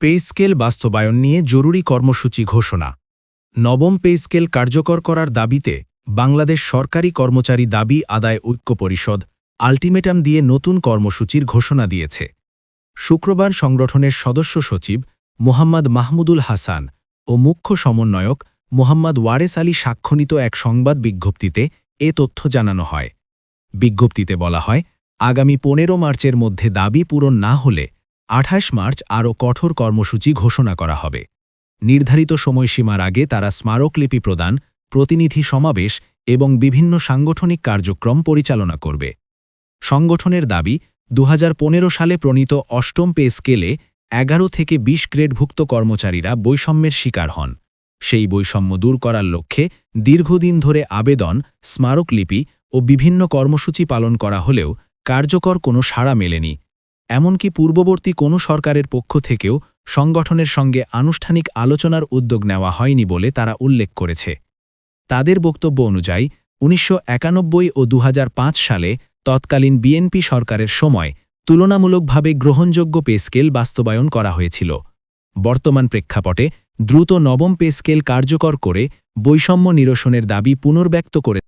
Pay scale বাস্তবায়ন নিয়ে জরুরি কর্মসূচি ঘোষণা। নবম পে স্কেল কার্যকর করার দাবিতে বাংলাদেশ সরকারি কর্মচারী দাবি আদায় ঐক্য পরিষদ আল্টিমেটাম দিয়ে নতুন কর্মসূচির ঘোষণা দিয়েছে। শুক্রবার সংগঠনের সদস্য সচিব মোহাম্মদ মাহমুদুল হাসান ও মুখ্য সমন্বয়ক মোহাম্মদ ওয়ারেস আলী স্বাক্ষরিত এক সংবাদ বিজ্ঞপ্তিতে এ তথ্য জানানো হয়। বিজ্ঞপ্তিতে বলা হয়, আগামী ১৫ মার্চের মধ্যে দাবি পূরণ না হলে ২৮ মার্চ আরও কঠোর কর্মসূচি ঘোষণা করা হবে। নির্ধারিত সময়সীমার আগে তারা স্মারকলিপি প্রদান, প্রতিনিধি সমাবেশ এবং বিভিন্ন সাংগঠনিক কার্যক্রম পরিচালনা করবে। সংগঠনের দাবি, ২০১৫ সালে প্রণীত অষ্টম পে স্কেলে ১১ থেকে ২০ গ্রেডভুক্ত কর্মচারীরা বৈষম্যের শিকার হন। সেই বৈষম্য দূর করার লক্ষ্যে দীর্ঘদিন ধরে আবেদন, স্মারকলিপি ও বিভিন্ন কর্মসূচি পালন করা হলেও কার্যকর কোনো সাড়া মেলেনি। এমনকি পূর্ববর্তী কোনো সরকারের পক্ষ থেকেও সংগঠনের সঙ্গে আনুষ্ঠানিক আলোচনার উদ্যোগ নেওয়া হয়নি বলে তারা উল্লেখ করেছে। তাদের বক্তব্য অনুযায়ী ১৯৯১ ও ২০০৫ সালে তৎকালীন বিএনপি সরকারের সময় তুলনামূলকভাবে গ্রহণযোগ্য পে স্কেল বাস্তবায়ন করা হয়েছিল। বর্তমান প্রেক্ষাপটে দ্রুত নবম পে স্কেল কার্যকর করে বৈষম্য নিরসনের দাবি পুনর্ব্যক্ত করে